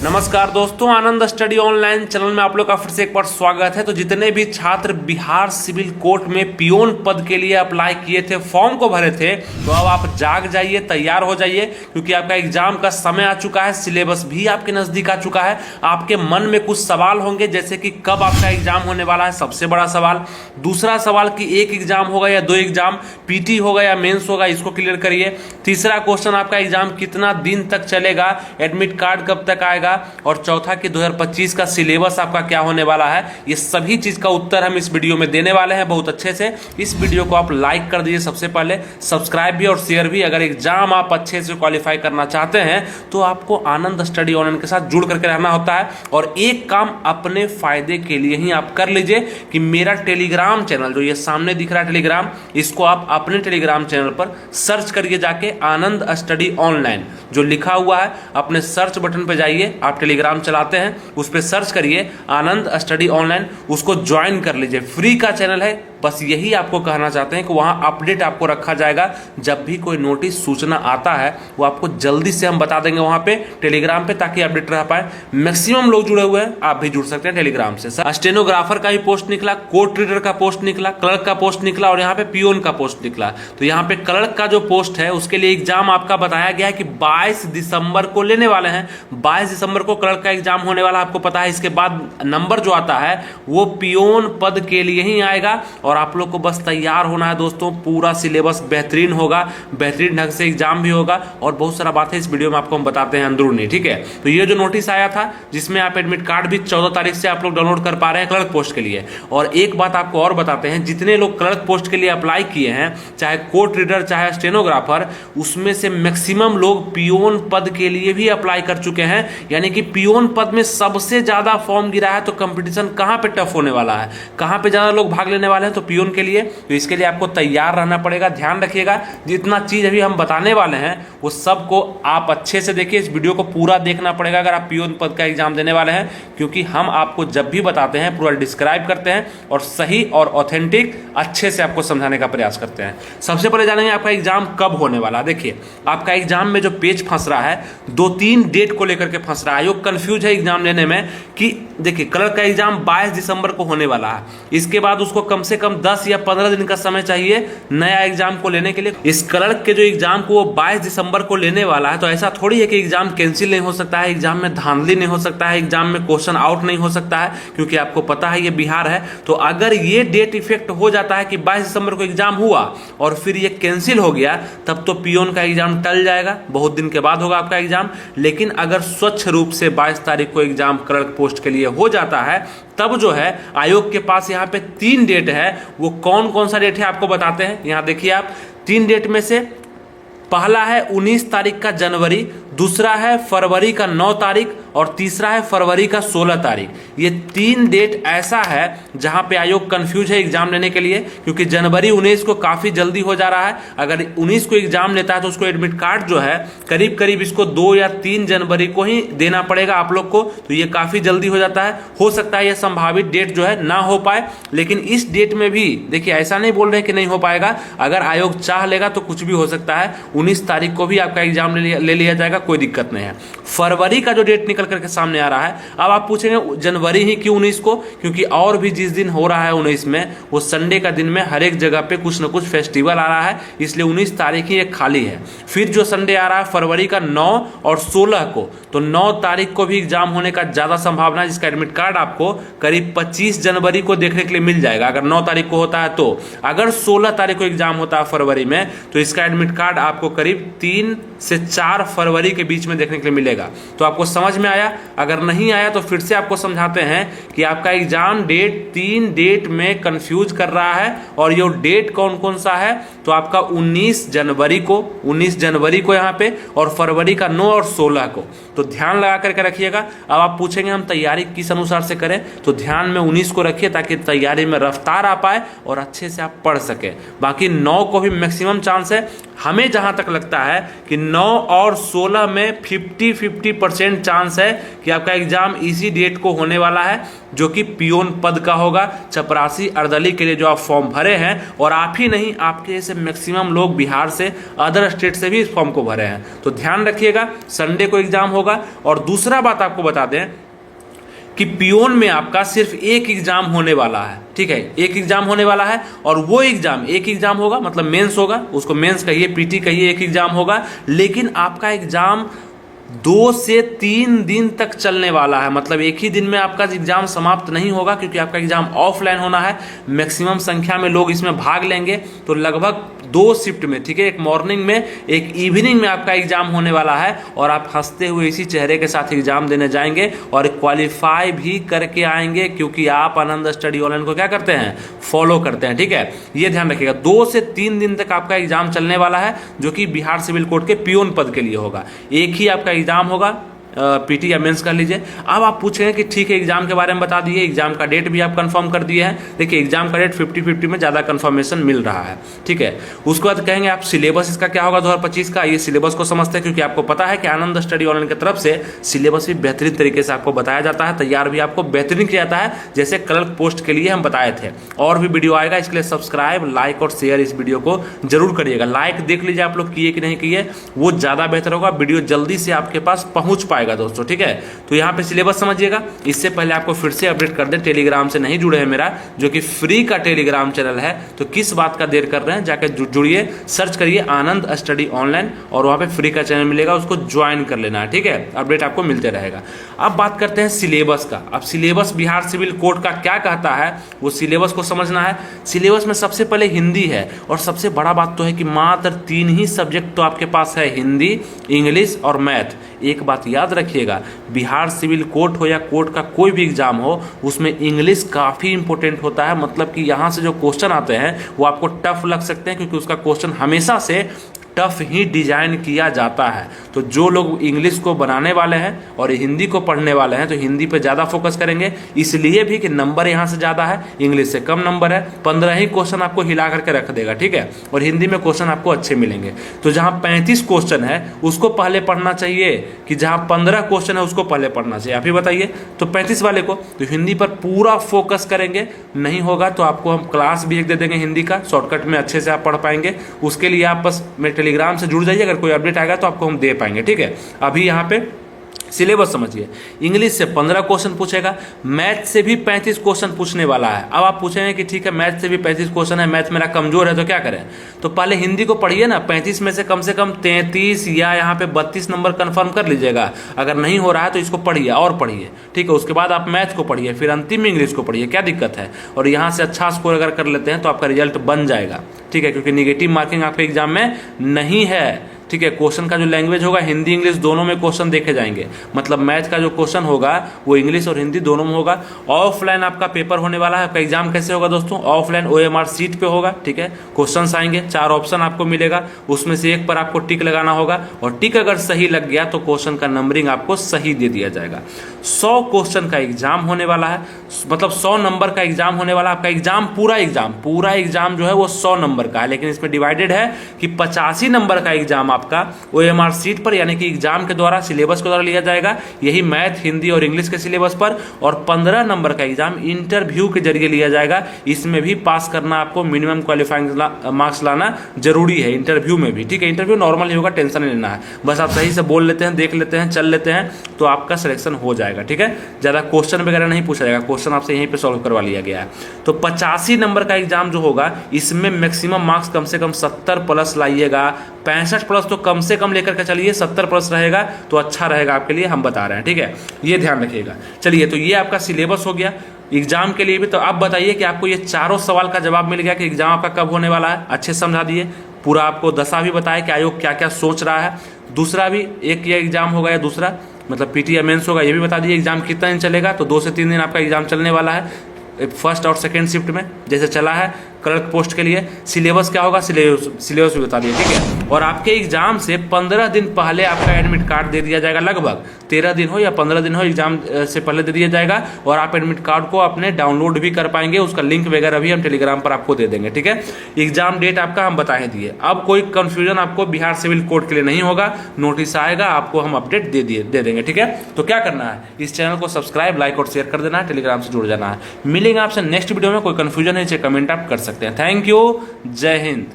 नमस्कार दोस्तों, आनंद study online channel में आप लोग का फिर से एक बार स्वागत है। तो जितने भी छात्र बिहार सिविल कोर्ट में पियोन पद के लिए अप्लाई किए थे, फॉर्म को भरे थे, तो अब आप जाग जाइए, तैयार हो जाइए, क्योंकि आपका एग्जाम का समय आ चुका है। सिलेबस भी आपके नजदीक आ चुका है। आपके मन में कुछ सवाल होंगे, जैसे कि कब आपका एग्जाम होने वाला है, सबसे बड़ा सवाल। दूसरा सवाल कि एक एग्जाम होगा या दो एग्जाम, पीटी होगा या मेंस होगा, इसको क्लियर करिए। तीसरा क्वेश्चन, आपका एग्जाम कितना दिन तक चलेगा, एडमिट कार्ड कब तक आएगा, और चौथा कि 2025 का सिलेबस आपका क्या होने वाला है। ये सभी चीज का उत्तर हम इस वीडियो में देने वाले हैं बहुत अच्छे से। इस वीडियो को आप लाइक कर दीजिए, सबसे पहले सब्सक्राइब भी और शेयर भी। अगर एग्जाम आप अच्छे से क्वालिफाई करना चाहते हैं तो आपको आनंद स्टडी ऑनलाइन के साथ जुड़ करके रहना होता है। और एक काम अपने फायदे के लिए ही आप कर लीजिए कि मेरा टेलीग्राम चैनल, जो ये सामने दिख रहा है टेलीग्राम, इसको आप अपने टेलीग्राम चैनल पर सर्च करिए, जाके आनंद स्टडी ऑनलाइन जो लिखा हुआ है, अपने सर्च बटन पर जाइए। आप टेलीग्राम चलाते हैं, उस पर सर्च करिए आनंद स्टडी ऑनलाइन, उसको ज्वाइन कर लीजिए। फ्री का चैनल है, बस यही आपको कहना चाहते हैं कि वहां अपडेट आपको रखा जाएगा। जब भी कोई नोटिस सूचना आता है वो आपको जल्दी से हम बता देंगे वहां पे टेलीग्राम पे, ताकि अपडेट रह पाए। मैक्सिमम लोग जुड़े हुए हैं, आप भी जुड़ सकते हैं टेलीग्राम से। स्टेनोग्राफर का भी पोस्ट निकला, कोर्ट रीडर का पोस्ट निकला, क्लर्क का पोस्ट निकला, और यहाँ पे पियोन का पोस्ट निकला। तो यहाँ पे क्लर्क का जो पोस्ट है उसके लिए एग्जाम आपका बताया गया है कि 22 दिसंबर को लेने वाले हैं। 22 दिसंबर को क्लर्क का एग्जाम होने वाला, आपको पता है। इसके बाद नंबर जो आता है वो पियोन पद के लिए ही आएगा, और आप लोग को बस तैयार होना है दोस्तों। पूरा सिलेबस बेहतरीन होगा, बेहतरीन ढंग से एग्जाम भी होगा, और बहुत सारा बात है इस वीडियो में आपको हम बताते हैं अंदरूनी, ठीक है। तो ये जो नोटिस आया था, जिसमें आप एडमिट कार्ड भी 14 तारीख से आप लोग डाउनलोड कर पा रहे हैं क्लर्क पोस्ट के लिए। और एक बात आपको और बताते हैं, जितने लोग क्लर्क पोस्ट के लिए अप्लाई किए हैं, चाहे कोर्ट रीडर चाहे स्टेनोग्राफर, उसमें से मैक्सिमम लोग पियोन पद के लिए भी अप्लाई कर चुके हैं। यानी कि पियोन पद में सबसे ज्यादा फॉर्म गिरा है। तो कंपटीशन कहां पे टफ होने वाला है, कहां पे ज्यादा लोग भाग लेने वाले हैं, तो पियोन के लिए। तो इसके लिए आपको तैयार रहना पड़ेगा। ध्यान रखिएगा, जितना चीज अभी हम बताने वाले हैं वो सबको आप अच्छे से देखिए। इस वीडियो को पूरा देखना पड़ेगा अगर आप पियोन पद का एग्जाम देने वाले हैं, क्योंकि हम आपको जब भी बताते हैं पूरा डिस्क्राइब करते हैं और सही और ऑथेंटिक अच्छे से आपको समझाने का प्रयास करते हैं। सबसे पहले जानेंगे आपका एग्जाम कब होने वाला है। देखिए, आपका एग्जाम में जो पेज फंस रहा है, 2-3 डेट को लेकर के फंस रहा है। आयोग कंफ्यूज है एग्जाम लेने में कि देखिए, क्लर्क का एग्जाम 22 दिसंबर को होने वाला है। इसके बाद उसको कम से कम 10 या 15 दिन का समय चाहिए नया एग्जाम को लेने के लिए। इस क्लर्क के जो एग्जाम को वो 22 दिसंबर को लेने वाला है, तो ऐसा थोड़ी है कि एग्जाम कैंसिल नहीं हो सकता है, एग्जाम में धांधली नहीं हो सकता है, एग्जाम में क्वेश्चन आउट नहीं हो सकता है, क्योंकि आपको पता है ये बिहार है। तो अगर ये डेट इफेक्ट हो जाता है कि 22 दिसंबर को एग्जाम हुआ और फिर ये कैंसिल हो गया, तब तो पियोन का एग्जाम टल जाएगा, बहुत दिन के बाद होगा आपका एग्जाम। लेकिन अगर स्वच्छ रूप से 22 तारीख को एग्जाम क्लर्क पोस्ट के लिए हो जाता है, तब जो है आयोग के पास यहाँ पे 3 डेट है। वो कौन कौन सा डेट है आपको बताते हैं। यहाँ देखिए आप, 3 डेट में से पहला है 19 तारीख का जनवरी, दूसरा है फरवरी का 9 तारीख, और तीसरा है फरवरी का 16 तारीख। ये 3 डेट ऐसा है जहां पे आयोग कंफ्यूज है एग्जाम लेने के लिए, क्योंकि जनवरी 19 को काफी जल्दी हो जा रहा है। अगर 19 को एग्जाम लेता है तो उसको एडमिट कार्ड जो है करीब करीब इसको 2 या 3 जनवरी को ही देना पड़ेगा आप लोग को। तो ये काफी जल्दी हो जाता है। हो सकता है ये संभावित डेट जो है ना हो पाए, लेकिन इस डेट में भी देखिए, ऐसा नहीं बोल रहे कि नहीं हो पाएगा। अगर आयोग चाह लेगा तो कुछ भी हो सकता है। 19 तारीख को भी आपका एग्जाम ले लिया जाएगा, कोई दिक्कत नहीं है। फरवरी का जो डेट निकल करके सामने आ रहा है, अब आप पूछेंगे जनवरी ही क्यों 19 को, क्योंकि और भी जिस दिन हो रहा है 19 में, वो संडे का दिन में हर एक जगह पे कुछ न कुछ फेस्टिवल आ रहा है, इसलिए 19 तारीख ही एक खाली है। फिर जो संडे आ रहा है फरवरी का 9 और 16 को, तो 9 तारीख को भी एग्जाम होने का ज्यादा संभावना है, जिसका एडमिट कार्ड आपको करीब 25 जनवरी को देखने के लिए मिल जाएगा, अगर 9 तारीख को होता है तो। अगर 16 तारीख को एग्जाम होता है फरवरी में, तो इसका एडमिट कार्ड आपको करीब 3 से 4 फरवरी के बीच में देखने के लिए मिलेगा। तो आपको समझ में आया। अगर नहीं आया तो फिर से आपको समझाते हैं कि आपका एग्जाम डेट 3 डेट में कंफ्यूज कर रहा है, और ये डेट कौन कौन सा है। तो आपका 19 जनवरी को यहाँ पे, और फरवरी का 9 और 16 को। तो ध्यान लगा करके रखिएगा। अब आप पूछेंगे हम तैयारी किस अनुसार से करें, तो ध्यान में 19 को रखिए, ताकि तैयारी में रफ्तार आ पाए और अच्छे से आप पढ़ सके। बाकी 9 को भी मैक्सिमम चांस है, हमें जहां तक लगता है कि 9 और 16 में 50-50% चांस है कि आपका एग्जाम इसी डेट को होने वाला है, जो कि पियोन पद का होगा। चपरासी अर्दली के लिए जो आप फॉर्म भरे हैं, और आप ही नहीं, आपके जैसे मैक्सिमम लोग बिहार से, अदर स्टेट से भी इस फॉर्म को भरे हैं। तो ध्यान रखिएगा, संडे को एग्जाम होगा। और दूसरा बात आपको बता दें कि पियोन में आपका सिर्फ एक एग्जाम होने वाला है, ठीक है, एक एग्जाम होने वाला है। और वो एग्जाम, एक एग्जाम होगा मतलब मेंस होगा, उसको मेंस कहिए, पीटी कहिए, एक एग्जाम होगा। लेकिन आपका एग्जाम 2 से 3 दिन तक चलने वाला है, मतलब एक ही दिन में आपका एग्जाम समाप्त नहीं होगा, क्योंकि आपका एग्जाम ऑफलाइन होना है। मैक्सिमम संख्या में लोग इसमें भाग लेंगे, तो लगभग 2 शिफ्ट में, ठीक है, एक मॉर्निंग में, एक इवनिंग में आपका एग्जाम होने वाला है। और आप हंसते हुए इसी चेहरे के साथ एग्जाम देने जाएंगे और क्वालिफाई भी करके आएंगे, क्योंकि आप आनंद स्टडी ऑनलाइन को क्या करते हैं, फॉलो करते हैं, ठीक है। ये ध्यान रखिएगा, 2 से 3 दिन तक आपका एग्जाम चलने वाला है, जो कि बिहार सिविल कोर्ट के पियोन पद के लिए होगा। एक ही आपका एग्जाम होगा, पीटी या मेंस कर लीजिए। अब आप पूछेंगे कि ठीक है, एग्जाम के बारे में बता दिए, एग्जाम का डेट भी आप कंफर्म कर दिए हैं। देखिए, एग्जाम का डेट 50-50 में ज़्यादा कंफर्मेशन मिल रहा है, ठीक है। उसके बाद कहेंगे आप सिलेबस इसका क्या होगा 2025 का। ये सिलेबस को समझते हैं, क्योंकि आपको पता है कि आनंद स्टडी ऑनलाइन की तरफ से सिलेबस भी बेहतरीन तरीके से आपको बताया जाता है, तैयार भी आपको बेहतरीन किया जाता है, जैसे क्लर्क पोस्ट के लिए हम बताए थे। और भी वीडियो आएगा, इसके लिए सब्सक्राइब, लाइक और शेयर इस वीडियो को जरूर करिएगा। लाइक देख लीजिए आप लोग किए कि नहीं किए, वो ज़्यादा बेहतर होगा, वीडियो जल्दी से आपके पास पहुँच पाएगा दोस्तों, ठीक है। तो यहाँ पे सिलेबस समझिएगा। इससे पहले आपको फिर से अपडेट कर दें, टेलीग्राम से नहीं जुड़े हैं मेरा, जो कि फ्री का टेलीग्राम चैनल है, तो किस बात का देर कर रहे हैं, जाकर जुड़िए, सर्च करिए आनंद स्टडी ऑनलाइन, और वहाँ पे फ्री का चैनल मिलेगा, उसको ज्वाइन कर लेना है, ठीक है। अपडेट आपको मिलते रहेगा। अब बात करते हैं सिलेबस का। अब सिलेबस बिहार सिविल कोड का क्या कहता है, वो सिलेबस को समझना है। सिलेबस में सबसे पहले हिंदी है, और सबसे बड़ा बात तो है कि मात्र 3 ही सब्जेक्ट तो आपके पास है, हिंदी, इंग्लिश और मैथ। एक बात याद रखिएगा, बिहार सिविल कोर्ट हो या कोर्ट का कोई भी एग्जाम हो, उसमें इंग्लिश काफ़ी इंपॉर्टेंट होता है। मतलब कि यहाँ से जो क्वेश्चन आते हैं वो आपको टफ लग सकते हैं, क्योंकि उसका क्वेश्चन हमेशा से टफ ही डिजाइन किया जाता है। तो जो लोग इंग्लिश को बनाने वाले हैं और हिंदी को पढ़ने वाले हैं, तो हिंदी पे ज़्यादा फोकस करेंगे, इसलिए भी कि नंबर यहाँ से ज़्यादा है, इंग्लिश से कम नंबर है। 15 ही क्वेश्चन आपको हिला करके रख देगा, ठीक है। और हिंदी में क्वेश्चन आपको अच्छे मिलेंगे। तो जहाँ 35 क्वेश्चन है उसको पहले पढ़ना चाहिए, कि जहाँ 15 क्वेश्चन है उसको पहले पढ़ना चाहिए, आप ही बताइए। तो 35 वाले को तो हिंदी पर पूरा फोकस करेंगे। नहीं होगा तो आपको हम क्लास भी एक दे देंगे हिंदी का, शॉर्टकट में अच्छे से आप पढ़ पाएंगे। उसके लिए आप बस मेरे टेलीग्राम से जुड़ जाइए, अगर कोई अपडेट आएगा तो आपको हम दे पाएंगे, ठीक है। अभी यहाँ पे सिलेबस समझिए, इंग्लिश से 15 क्वेश्चन पूछेगा, मैथ से भी 35 क्वेश्चन पूछने वाला है। अब आप पूछेंगे कि ठीक है, मैथ से भी 35 क्वेश्चन है, मैथ मेरा कमजोर है, तो क्या करें। तो पहले हिंदी को पढ़िए ना, 35 में से कम 33 या यहाँ पे 32 नंबर कंफर्म कर लीजिएगा। अगर नहीं हो रहा है तो इसको पढ़िए और पढ़िए, ठीक है। उसके बाद आप मैथ को पढ़िए, फिर अंतिम में इंग्लिश को पढ़िए, क्या दिक्कत है। और यहाँ से अच्छा स्कोर अगर कर लेते हैं तो आपका रिजल्ट बन जाएगा, ठीक है, क्योंकि निगेटिव मार्किंग आपके एग्जाम में नहीं है, ठीक है। क्वेश्चन का जो लैंग्वेज होगा, हिंदी इंग्लिश दोनों में क्वेश्चन देखे जाएंगे। मतलब मैथ का जो क्वेश्चन होगा वो इंग्लिश और हिंदी दोनों में होगा। ऑफलाइन आपका पेपर होने वाला है। आपका एग्जाम कैसे होगा दोस्तों, ऑफलाइन OMR सीट पे होगा, ठीक है। क्वेश्चन आएंगे, 4 ऑप्शन आपको मिलेगा, उसमें से एक पर आपको टिक लगाना होगा, और टिक अगर सही लग गया तो क्वेश्चन का नंबरिंग आपको सही दे दिया जाएगा। 100 क्वेश्चन का एग्जाम होने वाला है, मतलब 100 नंबर का एग्जाम होने वाला है। आपका एग्जाम पूरा एग्जाम जो है वो 100 नंबर का है, लेकिन इसमें डिवाइडेड है कि 85 नंबर का एग्जाम आपका OMR सीट पर, यानी कि एग्जाम के द्वारा, सिलेबस के द्वारा लिया जाएगा, यही मैथ, हिंदी और इंग्लिश के सिलेबस पर। और 15 नंबर का एग्जाम इंटरव्यू के जरिए लिया जाएगा। इसमें भी पास करना, आपको मिनिमम क्वालिफाइंग मार्क्स लाना जरूरी है इंटरव्यू में भी, ठीक है। इंटरव्यू नॉर्मल ही होगा, टेंशन नहीं लेना है, बस आप सही से बोल लेते हैं, देख लेते हैं, चल लेते हैं, तो आपका सिलेक्शन हो जाएगा, ठीक है। ज़्यादा क्वेश्चन वगैरह नहीं पूछा जाएगा, क्वेश्चन आपसे यहीं पे सॉल्व करवा लिया गया है। तो 85 नंबर का एग्जाम जो होगा, इसमें मैक्सिमम मार्क्स कम से कम 70 प्लस लाइएगा। 65 प्लस तो कम से कम लेकर के चलिए, 70 प्लस रहेगा तो अच्छा रहेगा आपके लिए, हम बता रहे हैं, ठीक है। ये ध्यान रखिएगा। चलिए, तो ये आपका सिलेबस हो गया एग्जाम के लिए भी। तो आप बताइए कि आपको ये चारों सवाल का जवाब मिल गया कि एग्जाम आपका कब होने वाला है, अच्छे समझा दिए, पूरा आपको दशा भी बताया कि आयोग क्या क्या सोच रहा है। दूसरा भी, एक ये एग्जाम होगा या दूसरा मतलब पीटी या मेंस होगा, ये भी बता दिए एग्जाम कितना दिन चलेगा। तो 2 से 3 दिन आपका एग्जाम चलने वाला है, फर्स्ट और सेकेंड शिफ्ट में जैसे चला है। क्लर्क पोस्ट के लिए। सिलेबस क्या होगा, सिलेबस भी बता दिए, ठीक है। और आपके एग्जाम से 15 दिन पहले आपका एडमिट कार्ड दे दिया जाएगा, लगभग 13 दिन हो या 15 दिन हो, एग्जाम से पहले दे दिया जाएगा। और आप एडमिट कार्ड को अपने डाउनलोड भी कर पाएंगे, उसका लिंक वगैरह भी हम टेलीग्राम पर आपको दे देंगे, ठीक है। एग्जाम डेट आपका हम बता ही दिए। अब कोई कंफ्यूजन आपको बिहार सिविल कोड के लिए नहीं होगा, नोटिस आएगा आपको हम अपडेट दे देंगे, ठीक है। तो क्या करना है, इस चैनल को सब्सक्राइब, लाइक और शेयर कर देना है, टेलीग्राम से जुड़ जाना है। मिलेंगे आपसे नेक्स्ट वीडियो में। कोई कंफ्यूजन है, कमेंट आप कर सकते हैं। थैंक यू, जय हिंद।